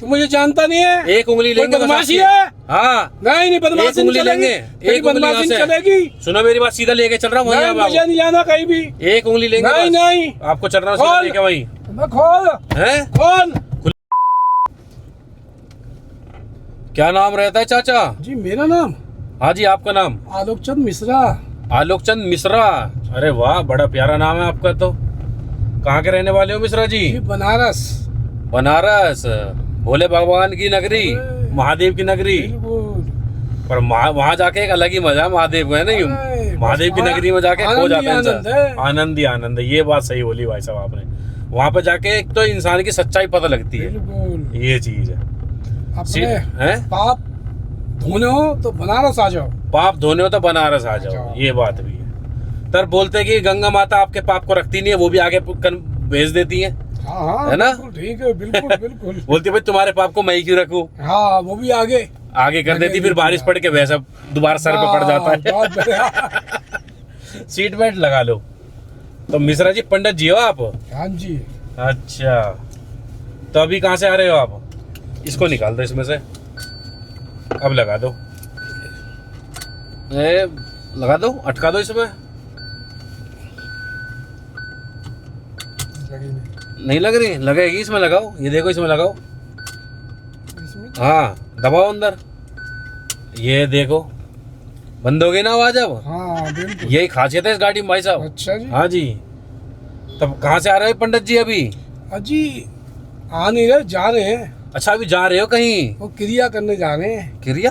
तू मुझे जानता नहीं है। एक उंगली लेंगे बस बदमाशी आपकी। है। हाँ नहीं बदमाशी एक उंगली लेंगे, एक उंगली यहाँ से। चलेगी। सुनो मेरी बात, सीधा लेके चल रहा हूँ वहीं। मुझे नहीं जाना कहीं भी। एक उंगली लेंगे नहीं बस। नहीं आपको चल रहा हूँ सीधा लेके वहीं। खोल हैं? खोल। क्या नाम रहता है चाचा? जी मेरा नाम? हाँ जी, आपका नाम? आलोक चंद मिश्रा। आलोक चंद मिश्रा। अरे वाह, बड़ा प्यारा नाम है आपका। तो कहाँ के रहने वाले हो मिश्रा जी? बनारस। बनारस, भोले भगवान की नगरी, महादेव की नगरी। पर वहाँ जाके एक अलग ही मजा है महादेव को, है नहीं? महादेव की नगरी में जाके खो जाते हैं। आनंद ही आनंद है। ये बात सही बोली भाई साहब आपने। वहाँ पे जाके एक तो इंसान की सच्चाई पता लगती है, ये चीज है। अपने पाप धोने हो तो बनारस आ जाओ। पाप धोने हो तो बनारस आ जाओ, ये बात भी है। तर बोलते हैं कि गंगा माता आपके पाप को रखती नहीं है, वो भी आगे भेज देती है। हाँ, है ना? ठीक है, बिल्कुल बिल्कुल। बोलती भाई तुम्हारे पाप को मैं ही क्यों रखूं? हाँ, वो भी आगे कर देती। फिर बारिश पड़ के वैसा दोबारा सर पे पड़ जाता है। सीट बेल्ट लगा लो। तो मिश्रा जी पंडित जी हो आप? हाँ जी। अच्छा, तो अभी कहाँ से आ रहे हो आप? इसको निकाल दो इसमें से, अब लगा दो। लगा दो, अटका दो इसमें। नहीं लग रही? लगेगी, इसमें लगाओ। ये देखो, इसमें लगाओ। हाँ, दबाओ अंदर। ये देखो, बंद हो गई ना आवाज अब? हाँ बिल्कुल। यही खासियत है इस गाड़ी में भाई साहब। अच्छा जी। हाँ जी। तब कहाँ से आ रहे हो पंडित जी अभी? अजी आ नहीं रहे, जा रहे हैं। अच्छा, अभी जा रहे हो कहीं? वो क्रिया करने जा रहे हैं। क्रिया?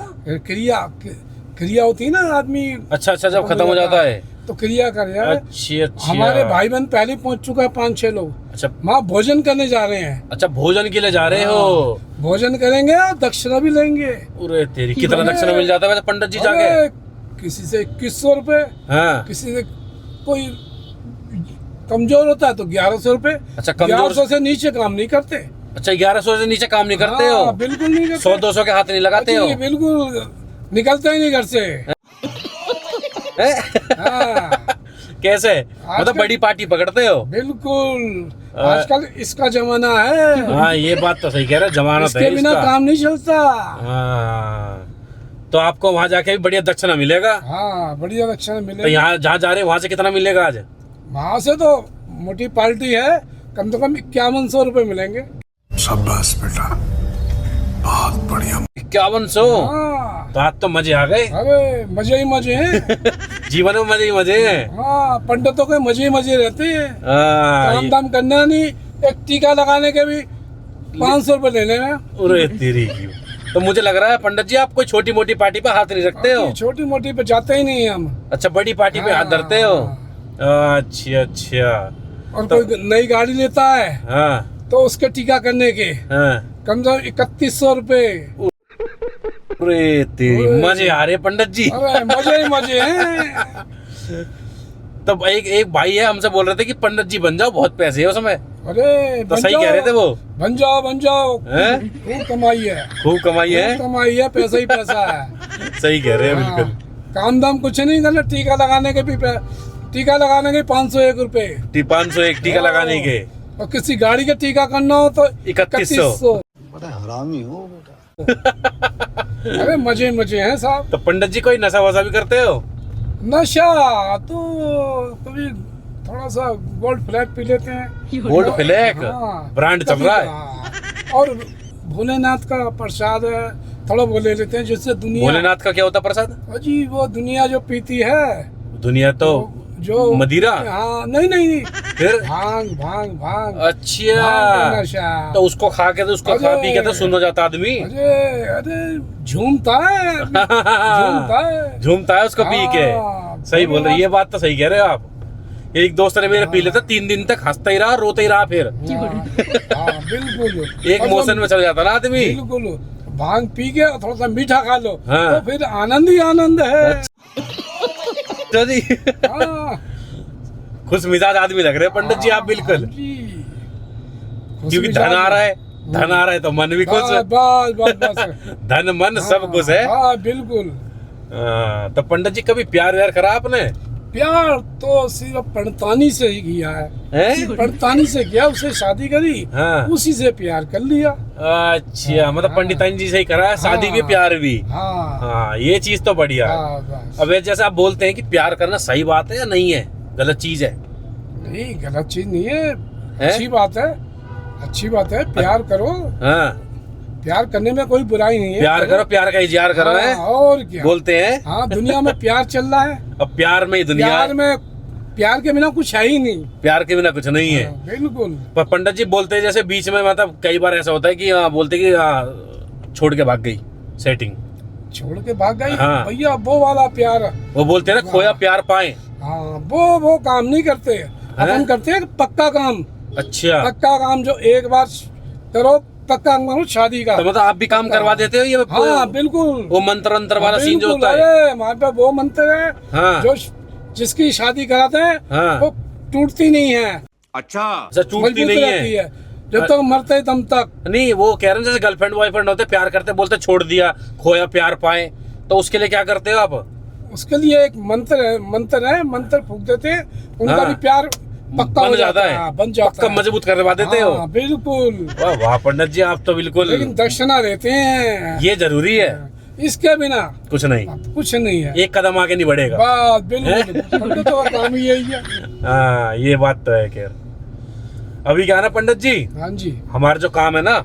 क्रिया होती है ना आदमी। अच्छा, जब खत्म हो जाता है तो क्रिया कर रहे हैं। अच्छा। हमारे भाई बहन पहले पहुंच चुका है, 5-6 लोग। अच्छा, वहाँ भोजन करने जा रहे हैं। अच्छा, भोजन के लिए जा रहे हो? भोजन करेंगे और दक्षिणा भी लेंगे। अरे तेरी, कितना दक्षिणा मिल जाता है वैसे पंडित जी जाके? किसी से 2100 रुपए। हाँ। किसी से कोई कमजोर होता है तो 1100 रुपए। अच्छा, कमजोर 1100 से नीचे काम नहीं करते। अच्छा, 1100 से नीचे काम नहीं करते हो? बिल्कुल नहीं करते। 100-200 के हाथ नहीं लगाते हो? बिल्कुल, निकलते ही नहीं घर से। हाँ। कैसे? मतलब बड़ी पार्टी पकड़ते हो? बिल्कुल, आजकल इसका जमाना है। हाँ, ये बात तो सही कह रहे, जमाना है इसके बिना काम नहीं चलता। हाँ, तो आपको वहाँ जाके भी बढ़िया दक्षिणा मिलेगा? हाँ, बढ़िया दक्षिणा मिलेगा। तो यहाँ जहाँ जा रहे हैं वहाँ से कितना मिलेगा आज? वहाँ से तो मोटी पार्टी है, कम से कम 5100 रुपए मिलेंगे। शाबाश बेटा, बहुत बढ़िया। 5100? तो आज तो मजे आ गए। अरे मजे ही मजे हैं। जीवन में मजे ही मजे हैं। हाँ, पंडितों के मजे ही मजे रहते हैं। काम दाम करना नहीं, एक टीका लगाने के भी 500 रुपए ले लेना। अरे तेरी की। तो मुझे लग रहा है पंडित जी आप कोई छोटी मोटी पार्टी पे हाथ नहीं रखते हो? छोटी मोटी पे जाते ही नहीं हम। अच्छा, बड़ी पार्टी पे हाथ धरते हो? अच्छा। और कोई नई गाड़ी लेता है हाँ, तो उसके टीका करने के कम से कम 3100 रुपए। अरे तेरी, मजे आ रहे पंडित जी। अरे मजे ही मजे हैं। तब एक भाई है, हमसे बोल रहे थे कि पंडित जी बन जाओ, बहुत पैसे है उसमें। अरे तो सही कह रहे थे वो? बन जाओ। खूब कमाई है। खूब कमाई है? कमाई है, पैसा ही पैसा है। सही कह रहे हैं बिल्कुल। काम दाम कुछ नहीं करना, टीका लगाने के भी 501 रुपए। 501 टीका लगाने के। और किसी गाड़ी का टीका करना हो तो 3100। बड़ा हरामी हो बेटा। अरे मजे मजे हैं साहब। तो पंडित जी कोई नशा वशा भी करते हो? नशा तो कभी थोड़ा सा गोल्ड फ्लैग पी लेते हैं। Gold flag? हाँ, ब्रांड चल रहा है। और भोलेनाथ का प्रसाद है, थोड़ा वो ले लेते हैं, जिससे दुनिया। भोलेनाथ का क्या होता प्रसाद? जी वो दुनिया जो पीती है। दुनिया तो जो मदिरा? हाँ, नहीं फिर भांग। अच्छा, नशा। तो उसको खा के, तो उसको खा पी के तो सुन हो जाता आदमी। अरे झूमता है। झूमता है उसको पी के। सही बोल रहे, ये बात तो सही कह रहे हो आप। एक दोस्त ने मेरे पी लेता, 3 दिन तक हंसता ही रहा, रोता ही रहा। फिर बिल्कुल एक मोशन में चल जाता ना आदमी। बिल्कुल, भांग पी के थोड़ा सा मीठा खा लो। हाँ। तो फिर आनंद ही आनंद है। अच्छा जी। हाँ। खुश मिजाज आदमी लग रहे हैं पंडित जी आप बिल्कुल। क्योंकि धन आ रहा है तो मन भी खुश है। धन मन सब खुश है। हाँ बिल्कुल। तो पंडित जी कभी प्यार व्यार करा आपने? प्यार तो सिर्फ पड़तानी से ही किया है, हैं? पड़तानी से किया, उससे शादी करी, हाँ। उसी से प्यार कर लिया। अच्छा, मतलब पंडिताइन जी से ही करा है, शादी भी प्यार भी। हाँ हाँ, ये चीज तो बढ़िया है। हाँ, बस। अब ये जैसे आप बोलते हैं कि प्यार करना सही बात है या नहीं है, गलत चीज है? नहीं, गलत चीज नहीं है, अच्छी बात है, अच्छी बात है। प्यार करो, हाँ, प्यार करने में कोई बुराई नहीं है। प्यार करो, प्यार का इजहार करो, है हाँ, और क्या बोलते हैं। हाँ, दुनिया में प्यार चल रहा है, अब प्यार में ही दुनिया प्यार है। में, प्यार के बिना कुछ है ही नहीं। प्यार के बिना कुछ नहीं है। हाँ, बिल्कुल। पर पंडित जी बोलते हैं जैसे बीच में, मतलब कई बार ऐसा होता है कि बोलते कि छोड़ के भाग गई सेटिंग, छोड़ के भाग गई, हाँ। भैया वो वाला प्यार। वो बोलते हैं ना, खोया प्यार पाए। हाँ, वो काम नहीं करते, अपन करते हैं पक्का काम। अच्छा, पक्का काम जो एक बार करो, पक्का काम करो, शादी का। तो मतलब आप भी काम करवा देते हो ये? हाँ बिल्कुल, वो मंत्र अंतर वाला सीन जो बिल्कुल। होता है। अरे हमारे पे वो मंत्र है, हाँ। जो जिसकी शादी कराते हैं, हाँ। वो टूटती नहीं है, अच्छा, टूटती मजबूत नहीं रहती है। है जब तक मरते दम तक। नहीं, वो कह रहे हैं जैसे गर्लफ्रेंड बॉयफ्रेंड होते, प्यार करते, बोलते छोड़ दिया, खोया प्यार पाए, तो उसके लिए क्या करते हो आप? उसके लिए एक मंत्र है, मंत्र फूक देते हैं, उनका हाँ। भी प्यार पक्का बन हो जाता है, हाँ, बन जाता पक्का है। मजबूत करवा देते हो। हाँ, बिल्कुल। वाह वाह पंडित जी, आप तो बिल्कुल, लेकिन दक्षिणा देते हैं, ये जरूरी है, इसके बिना कुछ नहीं, कुछ नहीं है। एक कदम आगे नहीं बढ़ेगा। बात बिल्कुल, पंडित का काम ही यही है। हाँ, ये बात तो है। खैर, अभी क्या है ना पंडित जी, हाँ जी, हमारा जो काम है ना,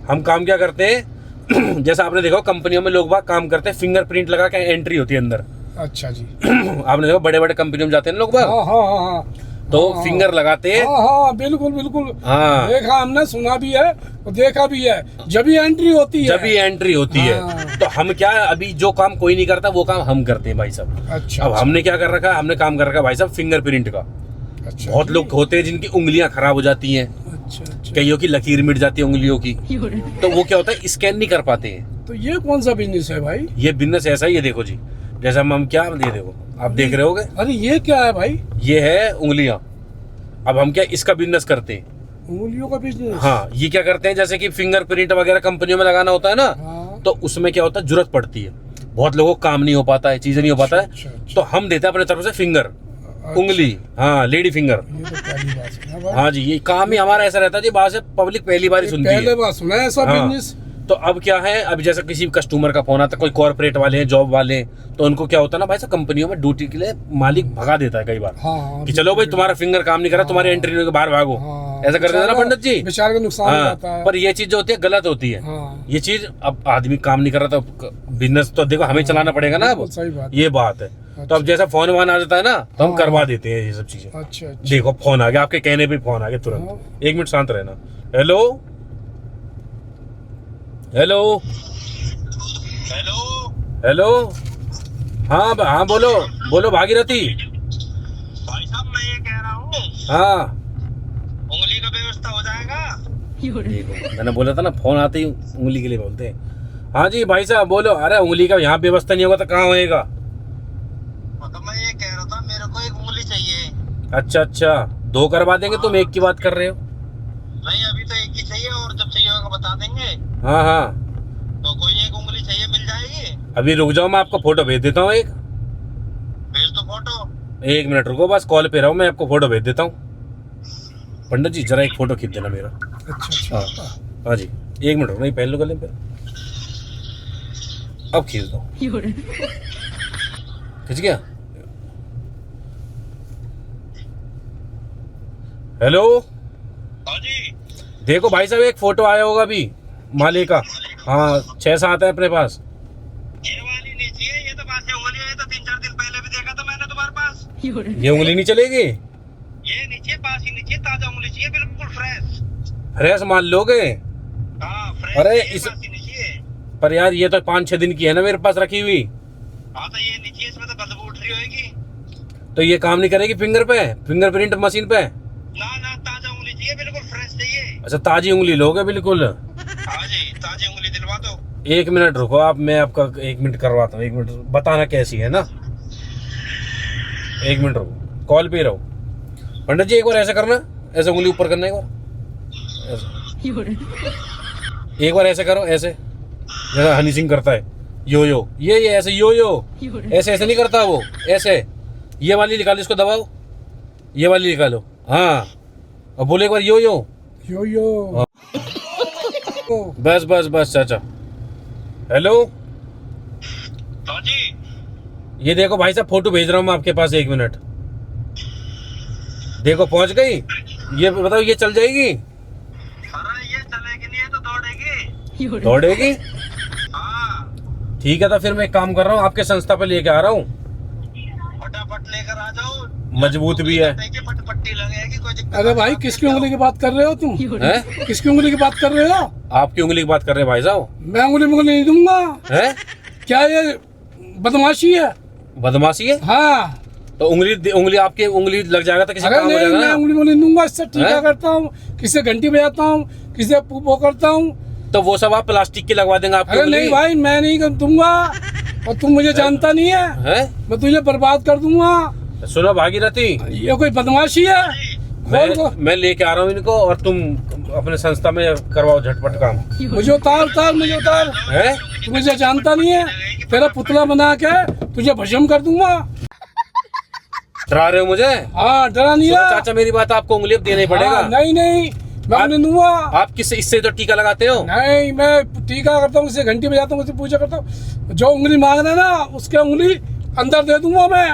हम काम क्या करते हैं जैसा आपने देखो कंपनियों में लोग बाग काम करते हैं, फिंगरप्रिंट लगा के एंट्री होती है अंदर। अच्छा जी। आपने देखो बड़े बड़े कंपनियों में जाते हैं ना लोग बाग, हाँ हाँ हाँ हाँ, तो हाँ, फिंगर लगाते हैं। हाँ हाँ, बिल्कुल बिल्कुल। हाँ, देखा हमने, सुना भी है और देखा भी है, जब भी एंट्री होती है, जब भी एंट्री होती है। हाँ। तो हम क्या, अभी जो काम कोई नहीं करता वो काम हम करते हैं भाई साहब। अच्छा, अब हमने क्या कर रखा है, हमने काम कर रखा है भाई साहब फिंगरप्रिंट का। अच्छा, बहुत लोग होते हैं जिनकी उंगलियां खराब हो जाती हैं, अच्छा अच्छा। कईयों की लकीर मिट जाती है उंगलियों की, तो वो क्या होता है, स्कैन नहीं कर पाते हैं। तो ये कौन सा बिजनेस है भाई? ये बिजनेस ऐसा ही है, देखो जी, जैसे हम क्या, ये देखो आप देख रहे होगे, अरे ये क्या है भाई? ये है उंगलियां। अब हम क्या इसका बिजनेस करते हैं। उंगलियों का बिजनेस? हाँ, ये क्या करते हैं, जैसे कि फिंगरप्रिंट वगैरह कंपनियों में लगाना होता है ना, हाँ। तो उसमें क्या होता है, जरूरत पड़ती है, बहुत लोगों को काम नहीं हो पाता है, चीजें नहीं हो पाता है, अच्छा, अच्छा। तो हम देते हैं अपने तरफ से फिंगर, उंगली, हाँ, लेडी फिंगर। ये तो पहली बार सुना भाई। हाँ जी, ये काम ही हमारा ऐसा रहता है जी, बाहर से पब्लिक पहली बार ही सुनती पहले है। बार सुना है ऐसा हाँ। बिजनेस। तो अब क्या है, अब जैसे किसी कस्टमर का फोन आता है, कोई कॉर्पोरेट वाले हैं, जॉब वाले हैं, तो उनको क्या होता है ना भाई साहब, कंपनियों में ड्यूटी के लिए मालिक भगा देता है कई बार, हाँ, कि चलो भाई तुम्हारा फिंगर काम नहीं कर रहा, तुम्हारी एंट्री नहीं, बाहर भागो, हाँ, ऐसा कर देता ना पंडित जी। बेचारे का नुकसान हो जाता हाँ, है। पर ये चीज जो होती है गलत होती है। हाँ। ये चीज, अब आदमी काम नहीं कर रहा तो बिजनेस तो देखो हमें चलाना पड़ेगा ना, अब बिल्कुल सही बात। ये बात है। तो अब जैसा फोन वोन आ जाता है ना, तो हम हाँ। करवा देते हैं ये सब चीजें। अच्छा अच्छा। देखो फोन आ गया, आपके कहने पे फोन आ गया हाँ। तुरंत, 1 मिनट शांत रहना। हेलो हेलो हेलो हेलो, हाँ हाँ, बोलो बोलो भागीरथी। भाई साहब, मैं ये कह रहा हूँ, हाँ, उंगली का व्यवस्था हो जाएगा? देखो मैंने बोला था ना, फोन आते ही उंगली के लिए बोलते हैं। हाँ जी भाई साहब बोलो। अरे उंगली का यहाँ व्यवस्था नहीं होगा तो कहाँ होएगा? मतलब मैं ये कह रहा था, मेरे को एक उंगली चाहिए। अच्छा अच्छा, 2 करवा देंगे, तुम 1 की बात कर रहे हो? नहीं, अभी तो एक ही चाहिए, और जब चाहिए होगा बता देंगे। हाँ हाँ, तो कोई एक उंगली चाहिए, मिल जाएगी? अभी रुक जाओ, मैं आपको फोटो भेज देता हूँ एक। भेज दो फोटो। 1 मिनट रुको, बस कॉल पे रहो, मैं आपको फोटो भेज देता हूँ। पंडित जी जरा एक फोटो खींच देना मेरा। अच्छा अच्छा। हाँ जी, 1 मिनट रुको, नहीं पहन लो गले पे, अब खींच दो। खींच गया? हेलो, हाँ जी। देखो भाई साहब, एक फोटो आया होगा अभी माले का। हाँ, 6-7 है अपने पास। ये वाली नहीं चाहिए, ये तो बासी उंगली है, ये तो 3-4 दिन पहले भी देखा था मैंने तुम्हारे पास। ये उंगली नहीं चलेगी? ये नीचे बासी नीचे, ताजा उंगली चाहिए, बिल्कुल फ्रेश। फ्रेश माल लोगे? हाँ, फ्रेश अरे चाहिए, इस- बासी नहीं चाहिए। पर यार ये तो 5-6 दिन की है ना मेरे पास रखी हुई, हाँ, तो ये नीचे, इसमें तो बदबू उठ रही होगी। तो ये काम नहीं करेगी फिंगरप्रिंट मशीन पे? ना ना, ताजा उंगली चाहिए, बिल्कुल फ्रेश चाहिए। अच्छा, ताजी उंगली लोगे बिल्कुल? हाँ जी, ताजी उंगली दिलवा दो। 1 मिनट रुको आप, मैं आपका 1 मिनट करवाता हूँ। 1 मिनट बताना कैसी है ना, 1 मिनट रुको, कॉल पे ही रहो। पंडित जी एक बार ऐसा करना, ऐसे उंगली ऊपर करना, एक बार ऐसे, एक बार ऐसे करो, ऐसे जैसा हनी सिंह करता है, यो यो, ये ऐसे यो यो, ऐसे ऐसे नहीं करता वो, ऐसे ये वाली निकालो, इसको दबाओ, ये वाली निकालो। हाँ, और बोले एक बार यो यो। यो बस बस बस चाचा। हेलो हाँ जी। ये देखो भाई साहब, फोटो भेज रहा हूँ मैं आपके पास, 1 मिनट। देखो पहुंच गई। ये बताओ, ये चल जाएगी? अरे ये चलेगी नहीं, ये तो दौड़ेगी। दौड़ेगी? हाँ, ठीक है, तो फिर मैं एक काम कर रहा हूँ, आपके संस्था पे लेके आ रहा हूँ। फटाफट लेकर आ जाओ। मजबूत भी है। देखिए पट्टी लगेगी, कोई दिक्कत अरे भाई किसकी उंगली की बात कर रहे हो तुम? हैं? किसकी उंगली की बात कर रहे हो? आपकी उंगली की बात कर रहे हैं भाई साहब। मैं उंगली नहीं दूंगा। हैं? क्या ये बदमाशी है? बदमाशी है? हाँ। तो उंगली आपकी उंगली लग जाएगा तो किसी अरे काम हो नहीं, जाएगा मैं ना। उंगली नहीं दूंगा। इससे टीका हैं? करता हूँ, किसी घंटी बजाता हूँ, किसी वो करता हूँ। तो वो सब आप प्लास्टिक की लगवा देंगे आपकी अरे उंगली? नहीं भाई, मैं नहीं कर दूंगा। और तुम मुझे जानता नहीं है, हैं? मैं तुझे बर्बाद कर दूंगा। सुनो भागीरथी, ये कोई बदमाशी है? खोल को। मैं लेके आ रहा हूँ इनको, और तुम अपने संस्था में करवाओ झटपट काम। मुझे उतार मुझे उतार। है? तू मुझे जानता नहीं है, तेरा पुतला बना के तुझे भस्म कर दूंगा। डरा रहे हो मुझे? हाँ, डरा नहीं सुनो है। चाचा, मेरी बात, आपको उंगली अब देना ही पड़ेगा। हाँ, नहीं मैं नहीं दूंगा। आप किससे इससे तो टीका लगाते हो? नहीं, मैं टीका करता हूँ, किसी घंटी बजाता हूँ, किसी पूजा करता हूँ। जो उंगली मांग रहा है ना, उसके उंगली अंदर दे दूंगा मैं।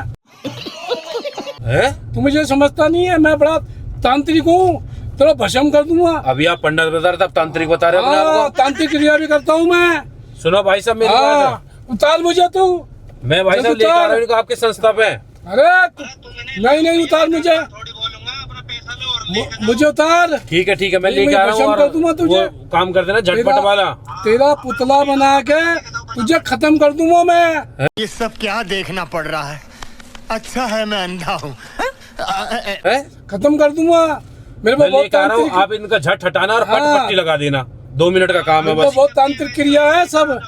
हैं? तू मुझे समझता नहीं है, मैं बड़ा तांत्रिक हूँ, तेरा भस्म कर दूंगा। अभी आप पंडित बता रहे थे, अब तांत्रिक बता रहे हो अपने हाँ, आप तांत्रिक क्रिया भी करता हूँ मैं। को। सुनो भाई साहब, मेरी बात हाँ, उतार मुझे तू। है। मैं भाई साहब जल्दी लेके आ रहा हूँ उतार। इनको आपके संस्था पे। अरे नहीं उतार मुझे। थोड़ी बोलूंगा, अपना पैसा लो और लेकर मुझे उतार। ठीक है, मैं नहीं, लेके मैं आ रहा हूँ। भस्म और कर दूंगा तुझे। वो काम कर देना झटपट तेरा- वाला। तेरा पुतला बना के तुझे खत्म कर दूंगा मैं। ये सब क्या देखना पड़ रहा है? अच्छा है मैं अंधा हूँ। है? खत्म कर दूंगा। मेरे मैं को बहुत लेके आ रहा हूँ, तांत्रिक, आप इनका झट हटाना और पट हाँ। पट्टी लगा देना। 2 मिनट का काम है मेरे को बस। बहुत तांत्रिक क्रिया है सब।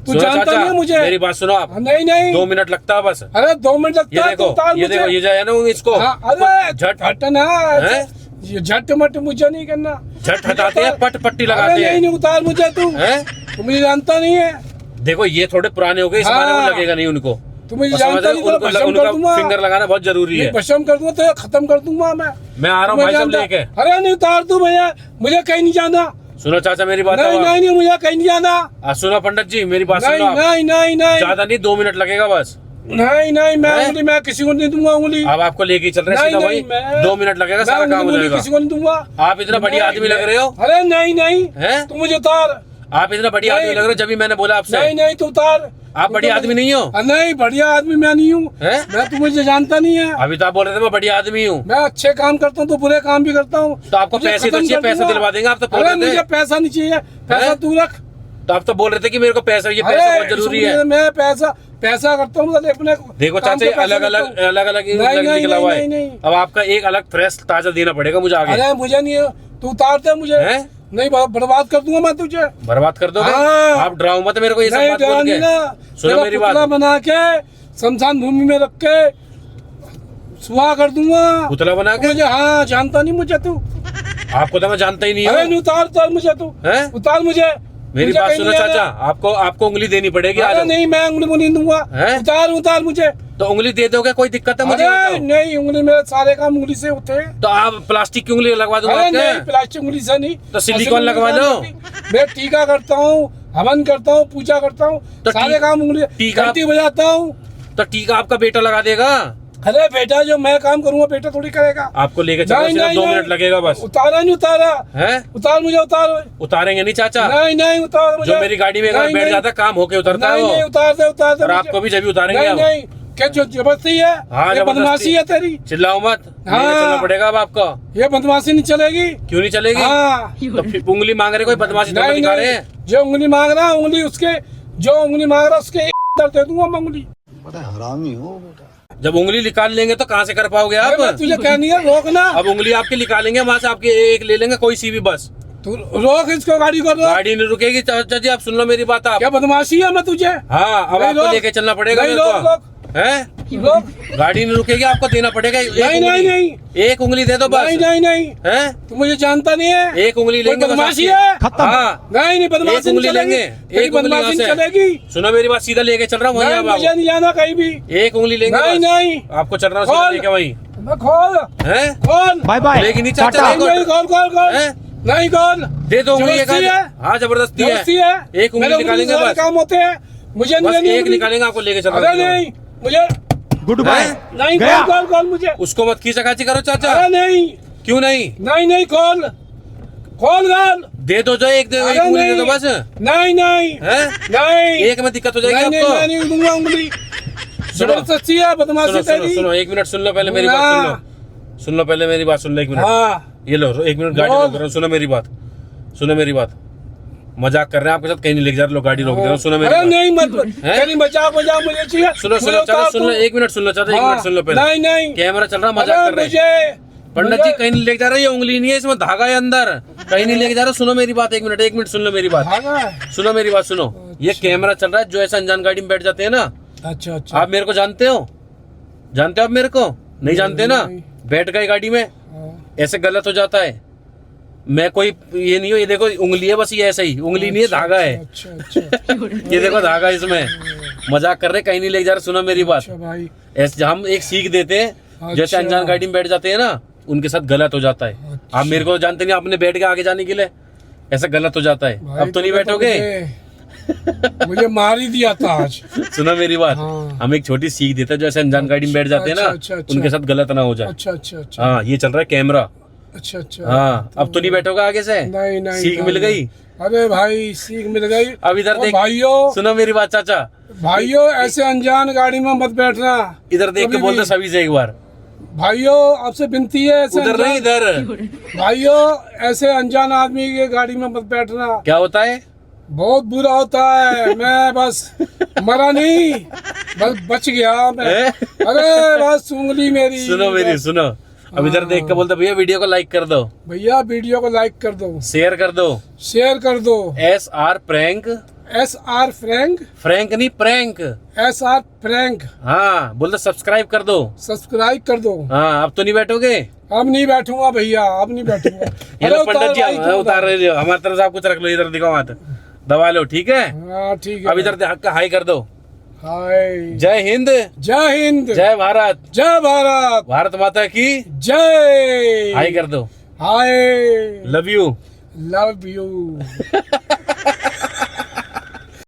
तू सुनो जानता चाचा, नहीं है मुझे। मेरी बात सुनो आप। नहीं 2 मिनट लगता है बस। अरे 2 मिनट ये लगता है, तू देखो, उतार ये मुझे। देखो, ये जाए ना इसको। हाँ, अरे झट हटना हैं? ये झट मट मुझे नहीं करना। झट हटाते हैं, पट पट्टी अरे लगाते हैं। नहीं उतार मुझे तू। हैं? तू मुझे जानता नहीं है, देखो ये थोड़े पुराने हो गए, इस बारे में हाँ। लगेगा नहीं उनको। तू मुझे और समझ जानता रहे नहीं, हो, तो उनको भस्म कर उनका दूंगा। फिंगर लगाना बहुत जरूरी है। भस्म कर दूंगा तो खत्म कर दूंगा मैं मैं आ रहा हूँ भाई साहब जानता- लेके। अरे नहीं उतार तू भैया, मुझे कहीं नहीं जाना। सुनो चाचा, मेरी बात नहीं मुझे कहीं नहीं जाना। सुनो पंडित जी, मेरी बात नहीं सुनो आप। नहीं ज्यादा नहीं, 2 मिनट लगेगा बस। नहीं मैं हैं? उंगली, मैं किसी को नहीं दूंगा उंगली। अब आपको लेके ही चल रहे हैं सीधा भाई। मैं 2 मिनट लगेगा, सारा काम हो उंगली जाएगा। किसी को नहीं दूंगा। आप इतना बढ़िया आदमी लग रहे हो। अरे नहीं हैं? तू मुझे उतार। आप इतना बढ़िया आदमी नहीं। लग रहे हो, जब भी मैंने बोला आपसे। नहीं तू उतार। आप बढ़िया आदमी नहीं हो। नहीं, बढ़िया आदमी मैं नहीं हूँ। हैं? मैं, तू मुझे जानता नहीं है। अभी तो आप बोल रहे थे मैं बढ़िया आदमी हूँ। मैं अच्छे काम करता हूँ तो बुरे काम भी करता हूँ। तो आपको मुझे पैसे तो खत्म चाहिए, कर पैसे दूंगा। दिलवा देंगे। आप तो बोल अरे रहे मुझे थे। पैसा नहीं चाहिए, पैसा हैं? तू रख। तो आप तो बोल रहे थे कि मेरे को पैसा, ये पैसा बहुत जरूरी है। मैं पैसा करता हूँ मतलब अपने देखो काम चाचा, पे पैसा अलग करता अलग हूँ। अलग अलग नहीं, निकला हुआ है। नहीं। अब आपका एक अलग फ्रेश ताजा देना पड़ेगा मुझे आगे। अरे मुझे नहीं, तू उतार दे मुझे। हैं? नहीं, बर्बाद कर दूंगा मैं तुझे। बर्बाद कर दोगे? हाँ। आप डराओ मत मेरे को ये सब नहीं बात बोल डरानी के। ना। सुनो तेरा मेरी पुतला बात। बना के शमशान भूमि में रख के सुहा कर दूंगा। पुतला बना के? मुझे, हाँ, जानता नहीं मुझे तू। आपको तो मैं जानता ही नहीं अरे हूँ। नहीं, उतार मुझे तू। हैं? उतार मुझे। मेरी मुझे बात कहीं सुनो नहीं चाचा, जाना। आपको उंगली देनी पड़ेगी। आ अरे जाओ। नहीं, मैं उंगली नहीं दूंगा। हैं? उतार मुझे। तो उंगली दे दोगे, कोई दिक्कत है मुझे? अरे बताओ। नहीं, उंगली मेरे सारे काम उंगली से होते हैं। तो आप प्लास्टिक की उंगली लगवा दूंगा अरे नहीं, आपके। प्लास्टिक उंगली से नहीं। तो सिलिकॉन लगवा लो। मैं टीका करता हूँ, हवन करता हूँ, पूजा करता हूँ, तो सारे काम उंगली। टीका- घंटी बजाता हूँ। तो टीका आपका बेटा लगा देगा। अरे बेटा, जो मैं काम करूँगा बेटा थोड़ी करेगा। आपको लेके चलो, सिर्फ 2 मिनट लगेगा बस। उतारा नहीं उतारा। हैं? उतार मुझे, उतार। उतारेंगे नहीं चाचा। नहीं उतार मुझे। जो मेरी गाड़ी में एक बार नहीं, बैठ नहीं। जाता है, काम होके उतरता है नहीं वो। उतार दे और मुझे। आपको भी जब उतारेंगे हम। नहीं क्या जो जबरदस्ती है? हाँ, ये जबरदस्ती। बदमाशी है तेरी। चिल्लाओ मत, हाँ। लेके चलना पड़ेगा अब आपको। ये बदमाशी नहीं चलेगी। क्यों नहीं चलेगी? हाँ। तो फिर उंगली मांग रहे, कोई बदमाशी तो नहीं दिखा रहे हैं। जो उंगली मांग रहा है, उंगली उसके, जो उंगली मांग रहा है उसके दर दे दूंगा मैं उंगली। बड़ा हरामी हो बेटा। जब उंगली निकाल लेंगे तो कहाँ से कर पाओगे अरे मैं आप? तुझे कहनी है, रोकना। अब उंगली आपकी निकालेंगे, वहां से आपकी एक ले लेंगे, कोई सी भी बस। तू रोक इसको, गाड़ी को रोक। गाड़ी नहीं रुकेगी चाचा जी, आप सुन लो मेरी बात। आप क्या बदमाशी है मैं तुझे? हाँ, अब नहीं, आपको रोक। लेके चलना पड़ेगा नहीं, मेरे रोक। को। हैं? रोक। गाड़ी नहीं रुकेगी, आपको देना पड़ेगा एक नहीं नहीं उंगली। नहीं एक उंगली दे दो बस। नहीं नहीं नहीं, हैं? तू मुझे जानता नहीं है। एक उंगली कोई लेंगे बस बदमाशी आपकी। है? हाँ, नहीं नहीं, बदमाशी एक उंगली नहीं चलेगी। लेंगे, तेरी एक उंगली बदमाशी यहाँ नहीं से। चलेगी। सुनो मेरी बात, सीधा लेके चल रहा हूँ वहीं नहीं, आप मुझे आओ। नहीं जाना कहीं भी। एक उंगली लेंगे नहीं बस। नहीं, आपको चल रहा हूँ सीधा खोल। लेके वहीं। मैं खोल हैं? खोल। बाय बाय लेकिन नहीं चाहते टाटा। नहीं नहीं, खोल खोल खोल। हैं? नहीं खोल। दे दो उंगली एक जबरदस्ती आध। है। हाँ जबरदस्ती जबरदस्ती है। है। एक उंगली मेरे निकालेंगे सारे बस। काम होते हैं, मुझे नहीं बस लेनी एक उंगली। निकालेंगे, आपको लेके चल अरे रहा हूँ। नहीं, मुझे गुड बाय। हैं? नहीं, गया? खोल खोल खोल मुझे। उसको मत खींचा करो चाचा। अरे नहीं क्यों नहीं? नहीं नहीं, खोल खोल खोल। दे दो जो एक अरे उंगली दे नहीं। दो बस। नहीं नहीं हैं? नहीं, एक में दिक्कत हो जाएगी नहीं नहीं, आपको। मैं नहीं दूंगा उंगली। सुनो। जबरदस्ती है, बदमाशी सुनो सुनो तेरी। सुनो, एक मिनट सुन लो पहले मेरी बात सुन लो। सुन लो पहले मेरी बात सुन लो एक मिनट। हाँ ये लो एक मिनट गाड़ी बोल। रोक रहा हूँ, सुनो मेरी बात। सुनो मेरी बात, मजाक कर रहे हैं आपके साथ, कहीं नहीं लेके जा रहे, लो गाड़ी रोक दे रहा हूँ, सुनो मेरी अरे बात। नहीं मत हैं? तेरी मजाक मजाक मुझे चाहिए। सुनो सुनो मुझे चलो उतार सुन लो, तू। एक मिनट सुन लो चाचा, एक हाँ, मिनट सुन लो पहले। नहीं नहीं, कैमरा चल रहा, मजाक अरे कर रहे हैं। मुझे पंडित जी कहीं नहीं लेके जा रहे, ये उंगली नहीं है, इसमें धागा है अंदर, कहीं नहीं लेके जा रहे। सुनो मेरी बात, एक मिनट सुन लो मेरी बात। भागा है। सुनो मेरी बात सुनो, ये कैमरा चल रहा है, जो ऐसा अनजान गाड़ी में बैठ जाते हैं ना, अच्छा अच्छा। आप मेरे को जानते हो? जानते हो आप मेरे को? नहीं जानते ना? नहीं। बैठ गए गाड़ी में, हाँ, ऐसे गलत हो जाता है। मैं कोई ये नहीं हो, ये देखो उंगली है बस, ये ऐसा ही उंगली नहीं है, धागा है। अच्छा अच्छा ये देखो धागा है इसमें, मजाक कर रहे, कहीं नहीं लेके जा रहे। सुनो मेरी बात, अच्छा भाई। ऐसे हम एक सीख देते हैं, जैसे अच्छा। अनजान गाड़ी में बैठ जाते हैं ना, उनके साथ गलत हो जाता है। आप मेरे को जानते नहीं, आपने बैठ के आगे जाने के लिए, ऐसा गलत हो जाता है। भाई, अब तो नहीं तूने बैठोगे। मुझे मार ही दिया था आज। सुनो मेरी बात, हाँ। हम एक छोटी सीख देते हैं, जो ऐसे अनजान गाड़ी में बैठ जाते हैं ना, अच्छा, अच्छा। उनके साथ गलत ना हो जाए। अच्छा अच्छा अच्छा हाँ ये चल रहा है कैमरा। अच्छा अच्छा। हाँ अब तो नहीं बैठोगे आगे से, नहीं नहीं, सीख मिल नहीं। गई। अरे भाई सीख मिल गई। अब इधर ओ देख, भाइयों सुनो मेरी बात चाचा, भाइयों, ऐसे अनजान गाड़ी में मत बैठना। इधर देख के कभी बोल भी। दो सभी से एक बार। भाइयों आपसे विनती है, ऐसे उधर नहीं, अनजान- इधर। भाइयों ऐसे अनजान आदमी की गाड़ी में मत बैठना, क्या होता है? बहुत बुरा होता है। मैं बस मरा नहीं, बस बच गया मैं। हैं? अरे बस उंगली मेरी। सुनो मेरी सुनो, अब इधर देख के बोलते भैया वीडियो को लाइक कर दो, भैया वीडियो को लाइक कर दो, शेयर कर दो। शेयर कर दो। SR prank, SR Frank, Frank नहीं प्रैंक। SR फ्रैंक, हाँ बोल दो सब्सक्राइब कर दो। सब्सक्राइब कर दो। हाँ अब तो नहीं बैठोगे। अब नहीं बैठूंगा भैया, अब नहीं बैठूंगा। ये लो अरे पंडित जी, भाई, तू उतार रहे हो, हमारी तरफ से आप कुछ रख लो, इधर दिखाओ हाथ, दबा लो, ठीक है? हाँ ठीक है। अब इधर हक हाई कर दो। हाय। जय हिंद, जय हिंद, जय भारत, जय भारत, भारत माता की जय। हाई कर दो। हाय, लव यू। Love you.